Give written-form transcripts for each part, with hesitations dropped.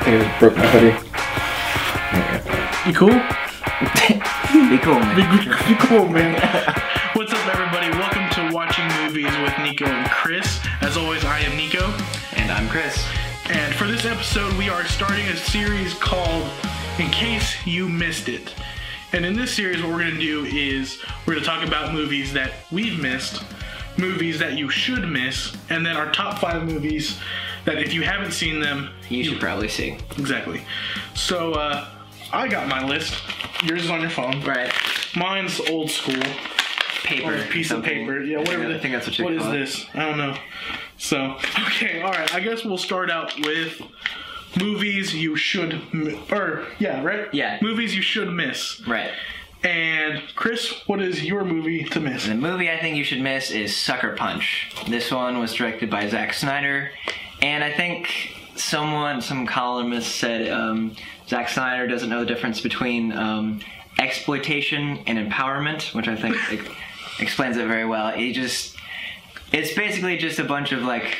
think I just broke my hoodie. You cool? Be cool, man. Be cool, man. What's up, everybody? Welcome to Watching Movies with Nico and Chris. As always, I am Nico. And I'm Chris. And for this episode, we are starting a series called In Case You Missed It. And in this series, what we're going to do is we're going to talk about movies that we've missed, movies that you should miss, and then our top 5 movies that if you haven't seen them, You should probably see. Exactly. So, I got my list. Yours is on your phone. Right. Mine's old school. Paper. Or a piece of paper. Yeah, whatever. Yeah, I think that's what you What call is this? I don't know. So, okay, alright. I guess we'll start out with movies you should... right? Yeah. Movies you should miss. Right. And, Chris, what is your movie to miss? The movie I think you should miss is Sucker Punch. This one was directed by Zack Snyder. And I think some columnist said Zack Snyder doesn't know the difference between exploitation and empowerment, which I think explains it very well. It's basically just a bunch of like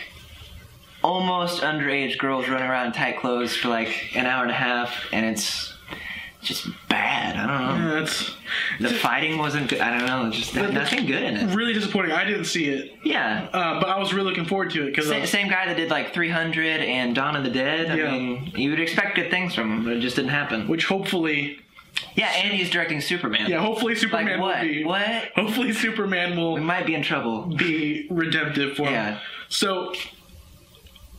almost underage girls running around in tight clothes for like an hour and a half, and it's just bad. I don't know. Yeah, the fighting wasn't good. I don't know. Just nothing good in it. Really disappointing. I didn't see it. Yeah. But I was really looking forward to it because same guy that did like 300 and Dawn of the Dead. I mean, you would expect good things from him, but it just didn't happen. Which hopefully. Yeah, and he's directing Superman. Yeah, hopefully Superman like, will be. What? Hopefully Superman will. We might be in trouble. Be redemptive for him. Yeah. So.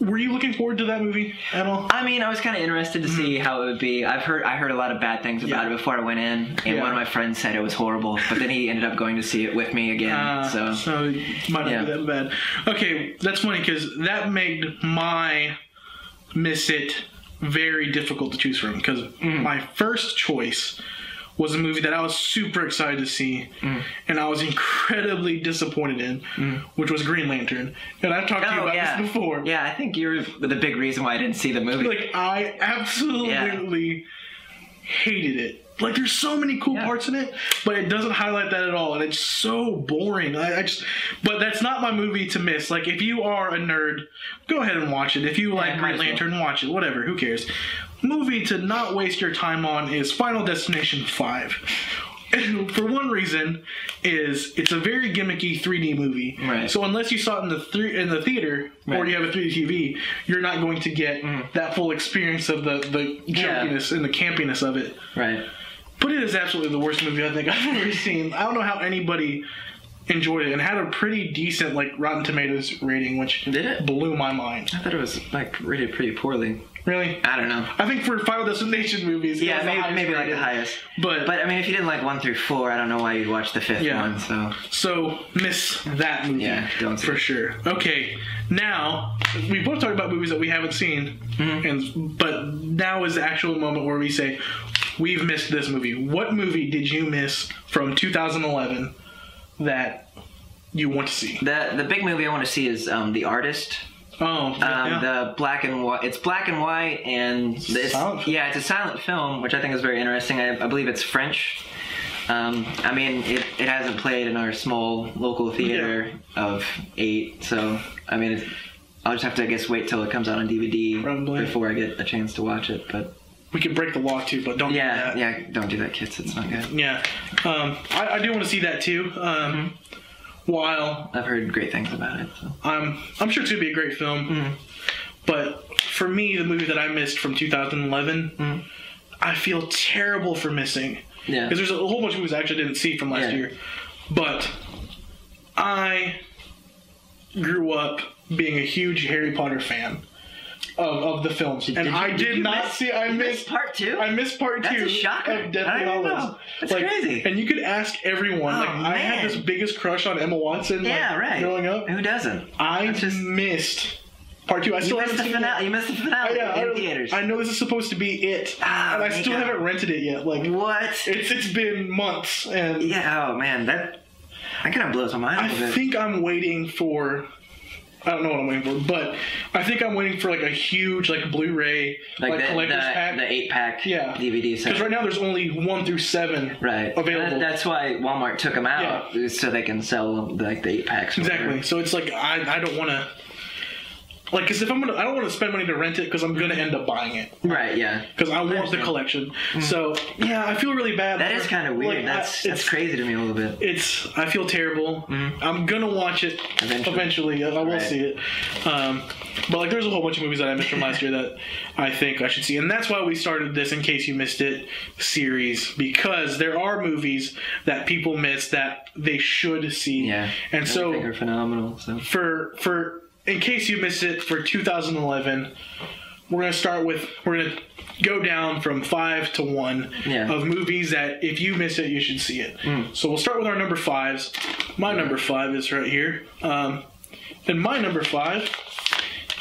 Were you looking forward to that movie at all? I mean, I was kind of interested to see how it would be. I heard a lot of bad things about it before I went in, and one of my friends said it was horrible, but then he ended up going to see it with me again. So it might not be that bad. Okay, that's funny because that made my miss it very difficult to choose from because my first choice was a movie that I was super excited to see, and I was incredibly disappointed in, which was Green Lantern. And I've talked to you about this before. Yeah, I think you're the big reason why I didn't see the movie. Like, I absolutely hated it. Like, there's so many cool parts in it, but it doesn't highlight that at all, and it's so boring. But that's not my movie to miss. Like, if you are a nerd, go ahead and watch it. If you like Green Lantern, watch it. Whatever, who cares? Movie to not waste your time on is Final Destination 5. And for one reason is it's a very gimmicky 3D movie. Right. So unless you saw it in the theater or you have a 3D TV, you're not going to get that full experience of the jokiness and the campiness of it. Right. But it is absolutely the worst movie I think I've ever seen. I don't know how anybody enjoyed it and had a pretty decent like Rotten Tomatoes rating, which blew my mind. I thought it was like rated pretty poorly. Really? I don't know. I think for Final Destination movies, maybe like the highest. But I mean, if you didn't like 1 through 4, I don't know why you'd watch the 5th one. So miss that movie. Yeah, don't see for it. Sure. Okay, now we both talked about movies that we haven't seen, but now is the actual moment where we say we've missed this movie. What movie did you miss from 2011 that you want to see? The big movie I want to see is The Artist. Oh, the black and white. It's black and white, and it's a silent film, which I think is very interesting. I believe it's French. I mean, it hasn't played in our small local theater of 8, so I mean, I'll just have to, I guess, wait till it comes out on DVD before I get a chance to watch it. But we could break the law too, but don't do that. Yeah, don't do that, kids. It's not good. Yeah, I do want to see that too. While I've heard great things about it, so. I'm sure it's gonna be a great film. But for me, the movie that I missed from 2011, I feel terrible for missing. Yeah, because there's a whole bunch of movies I actually didn't see from last year. But I grew up being a huge Harry Potter fan of the films, and I did not see. I missed part 2. I missed part 2 That's a shocker. of Deathly Hallows. That's crazy. And you could ask everyone. I had this biggest crush on Emma Watson. Growing up. Who doesn't? I missed part 2. I still haven't seen it. You missed the finale in theaters. I know this is supposed to be it, and I still haven't rented it yet. Like what? It's been months, and oh man, that kind of blows my mind. I think I'm waiting for. I don't know what I'm waiting for, but I think I'm waiting for like a huge like Blu-ray like collector's pack, the 8-pack DVD set. Because right now there's only 1 through 7 available. That's why Walmart took them out so they can sell like the 8-packs. Exactly. So it's like I don't want to. Like, because if I don't want to spend money to rent it because I'm gonna end up buying it. Right. Yeah. Because I want the collection. So yeah, I feel really bad. That is kind of weird. Like, that's crazy to me a little bit. I feel terrible. I'm gonna watch it eventually. I will see it. But like, there's a whole bunch of movies that I missed from last year that I think I should see, and that's why we started this In Case You Missed It series, because there are movies that people miss that they should see. Yeah. And so I think are phenomenal. So for In Case You Missed It for 2011, we're going to go down from 5 to 1 of movies that if you miss it, you should see it. So we'll start with our number 5s. My number 5 is right here. And my number 5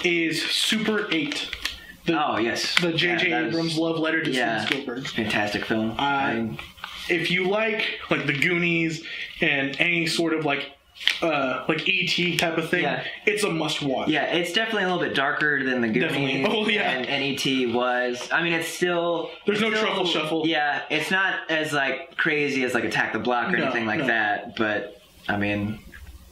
is Super 8. The J.J. Abrams love letter to Steven Spielberg. Fantastic film. If you like The Goonies and any sort of like E.T. type of thing, it's a must watch. Yeah, it's definitely a little bit darker than the Goonies. Oh yeah, and E.T. was. I mean, it's still there's no truffle shuffle. Yeah, it's not as like crazy as like Attack the Block or anything like that. But I mean,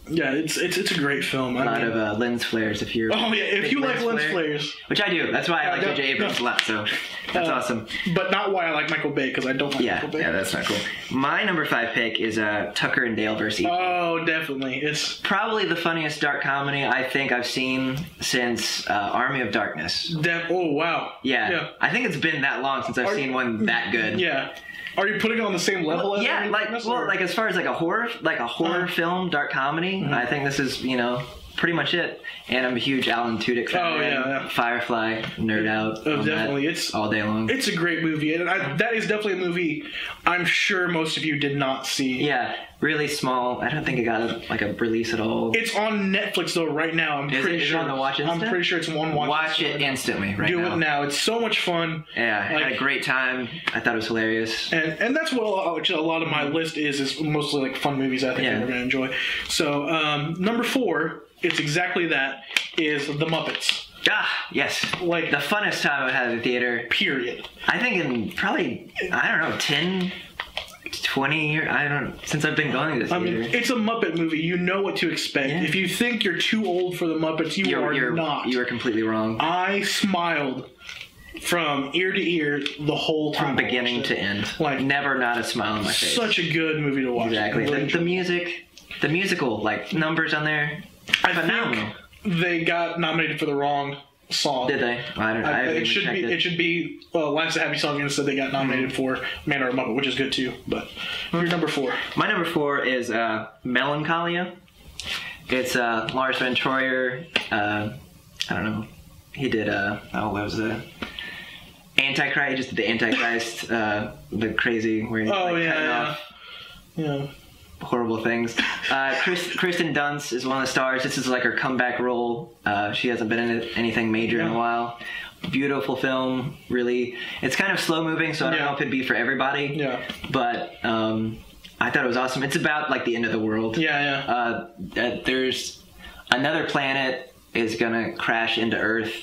yeah, it's a great film. A lot of lens flares if you're. Oh yeah, if you like lens flares, which I do. That's why I like J.J. Abrams a lot. So that's awesome. But not why I like Michael Bay, because I don't like Michael Bay. Yeah, that's not cool. My number 5 pick is Tucker and Dale vs. Evil. Oh, definitely. It's probably the funniest dark comedy I think I've seen since Army of Darkness. Oh wow. Yeah. I think it's been that long since I've seen one that good. Yeah. Are you putting it on the same level as like as far as like a horror film, dark comedy, I think this is, pretty much it. And I'm a huge Alan Tudyk fan. Oh yeah. Firefly, nerd out. Definitely, it's all day long. It's a great movie, and that is definitely a movie I'm sure most of you did not see. Yeah, really small. I don't think it got a release at all. It's on Netflix though right now. I'm pretty sure. Is it on the Watch Instant? I'm pretty sure it's on Watch. Watch it instantly right now. Do it now. It's so much fun. Yeah, I had a great time. I thought it was hilarious. And that's what a lot of my list is mostly like fun movies I think you're gonna enjoy. So number 4. It's exactly that, is The Muppets. Ah, yes. Like, the funnest time I've had at the theater. Period. I think in probably, 10, 20 years, since I've been going to the theater. I mean, it's a Muppet movie. You know what to expect. Yeah. If you think you're too old for The Muppets, you're not. You are completely wrong. I smiled from ear to ear the whole time. From beginning to end. Like, never not a smile on my face. Such a good movie to watch. Exactly. The musical, numbers on there. I think they got nominated for the wrong song. Did they? I don't know. It should be Life's a Happy Song, and instead they got nominated for Man or a Muppet, which is good too. But your number 4. My number 4 is Melancholia. It's Lars von Trier. I don't know. He did what was the Antichrist? He just did the Antichrist, the crazy where he cutting off horrible things. Kristen Dunst is one of the stars. This is like her comeback role. She hasn't been in anything major in a while. Beautiful film. Really, it's kind of slow moving, so I don't know if it'd be for everybody. Yeah. But I thought it was awesome. It's about like the end of the world. There's another planet is gonna crash into Earth,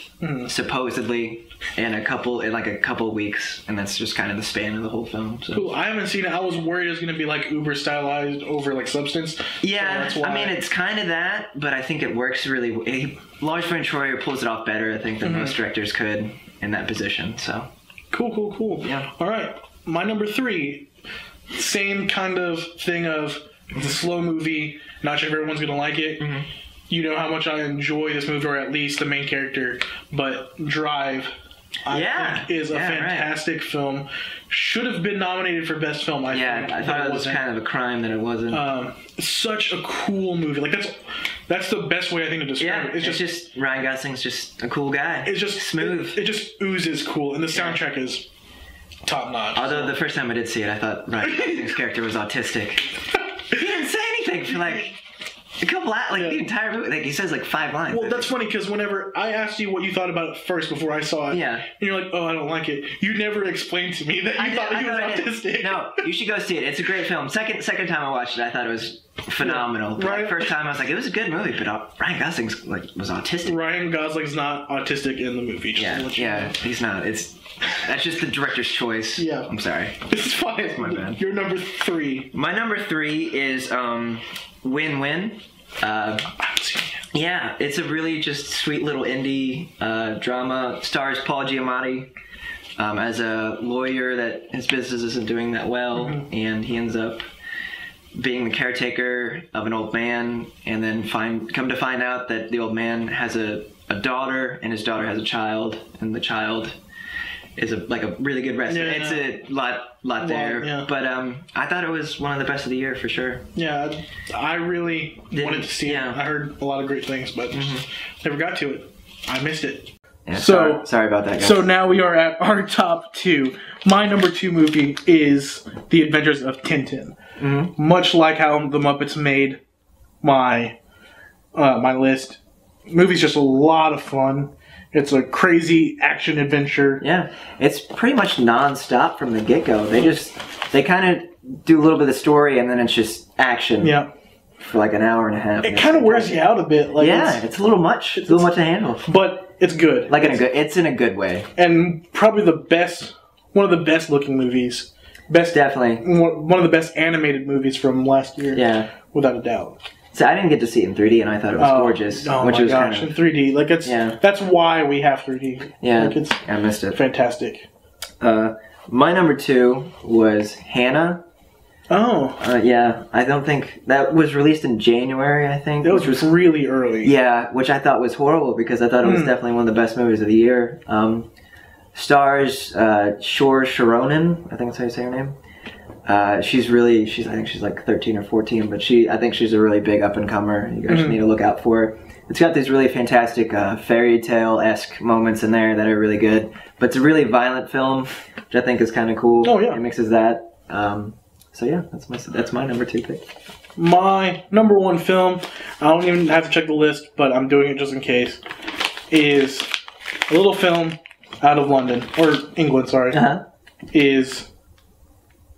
supposedly in a couple weeks, and that's just kind of the span of the whole film. So. Cool. I haven't seen it. I was worried it was gonna be like uber stylized over like substance. Yeah, so that's why. I mean it's kind of that, but I think it works really. Lars von Trier pulls it off better, I think, than most directors could in that position. So. Cool. Yeah. All right, my number 3, same kind of thing of it's a slow movie. Not sure if everyone's gonna like it. You know how much I enjoy this movie, or at least the main character, but Drive, I think, is a fantastic film. Should have been nominated for Best Film, I think. I thought it was kind of a crime that it wasn't. Such a cool movie. Like, that's the best way I think to describe it. It's just Ryan Gosling's just a cool guy. It's just smooth. It just oozes cool, and the soundtrack is top notch. Although the first time I did see it, I thought Ryan Gosling's character was autistic. He didn't say anything for a couple the entire movie. He says 5 lines. Well, that's funny because whenever I asked you what you thought about it first before I saw it, and you're like, "Oh, I don't like it." You never explained to me that you thought he was autistic. No, you should go see it. It's a great film. Second time I watched it, I thought it was phenomenal. But first time I was like, it was a good movie, but Ryan Gosling was autistic. Ryan Gosling's not autistic in the movie. He's not. That's just the director's choice. Yeah, I'm sorry. It's fine. It's my bad. Your number 3. My number 3 is Win-Win. I haven't seen it yet. Yeah, it's a really just sweet little indie drama. Stars Paul Giamatti as a lawyer that his business isn't doing that well, and he ends up being the caretaker of an old man, and then come to find out that the old man has a daughter, and his daughter has a child, and the child is a really good wrestler. Yeah. It's a lot there. Yeah. But I thought it was one of the best of the year for sure. Yeah, I really wanted to see it. I heard a lot of great things, but never got to it. I missed it. Yeah, so sorry about that, guys. So now we are at our top 2. My number 2 movie is The Adventures of Tintin. Much like how the Muppets made my my list, the movie's just a lot of fun. It's a crazy action adventure. Yeah, it's pretty much non-stop from the get-go. They kind of do a little bit of the story, and then it's just action. Yeah. For like an hour and a half. It kind of wears you out a bit. Like it's a little much. It's a little much to handle. But it's good. Like it's in a good way. And probably one of the best looking movies. Definitely. One of the best animated movies from last year. Yeah. Without a doubt. So I didn't get to see it in 3D, and I thought it was gorgeous. Oh my gosh, in 3D. Like that's why we have 3D. Yeah, like I missed it. Fantastic. My number 2 was Hannah. Oh. Yeah, I don't think that was released in January. I think that was really early. Yeah, which I thought was horrible because I thought it was definitely one of the best movies of the year. Stars Saoirse Ronan. I think that's how you say her name. I think she's like 13 or 14, but I think she's a really big up-and-comer. You guys need to look out for her. It's got these really fantastic fairy tale-esque moments in there that are really good, but it's a really violent film, which I think is kind of cool. Oh, yeah. It mixes that. So yeah, that's my number 2 pick. My number 1 film, I don't even have to check the list, but I'm doing it just in case, is a little film out of London, or England, sorry, is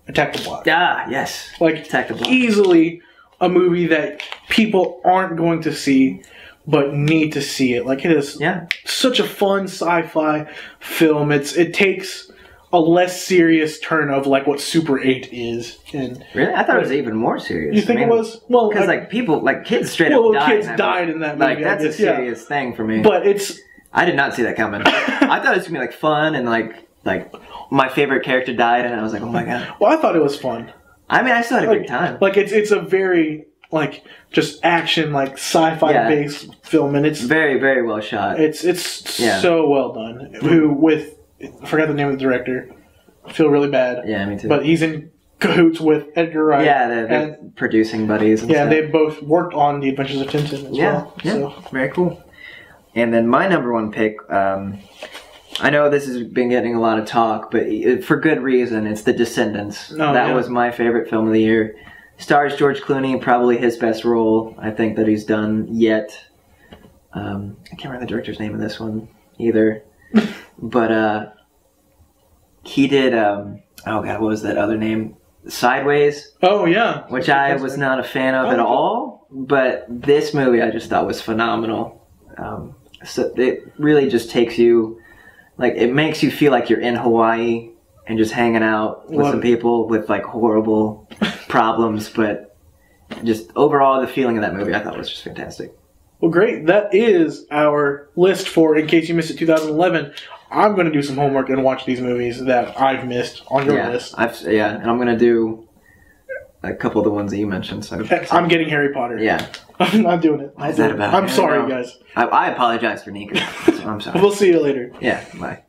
Attack the Block. Ah, yes. Like, Attack the Block. Easily a movie that people aren't going to see, but need to see it. Like, it is such a fun sci-fi film. It takes a less serious turn of like what Super 8 is. And really? I thought it was even more serious. You think it was? Well, because kids straight up died. Kids died in that movie. Like, that's a serious thing for me. But I did not see that coming. I thought it was gonna be like fun and like my favorite character died, and I was like, oh my god. Well, I thought it was fun. I mean, I still had a great time. Like it's a very just action, like sci-fi based film, and it's very, very well shot. It's so well done. I forgot the name of the director. I feel really bad. Yeah, me too. But he's in cahoots with Edgar Wright. Yeah, they're producing buddies. And stuff. They both worked on The Adventures of Tintin as well. Yeah, so. Very cool. And then my number 1 pick, I know this has been getting a lot of talk, but for good reason, it's The Descendants. That was my favorite film of the year. Stars George Clooney, probably his best role, I think, that he's done yet. I can't remember the director's name of this one either. But he did, oh god, what was that other name? Sideways. Oh, yeah. Which I was not a fan of at all. But this movie I just thought was phenomenal. So it really just takes you, like, it makes you feel like you're in Hawaii and just hanging out with some people with like horrible problems, but just overall the feeling of that movie I thought was just fantastic. Well, great. That is our list for In Case You Missed It 2011. I'm going to do some homework and watch these movies that I've missed on your list. And I'm going to do a couple of the ones that you mentioned. So I'm getting Harry Potter. Yeah. I'm not doing it. What is that about? I'm sorry, guys. I apologize for Nico. I'm sorry. We'll see you later. Yeah, bye.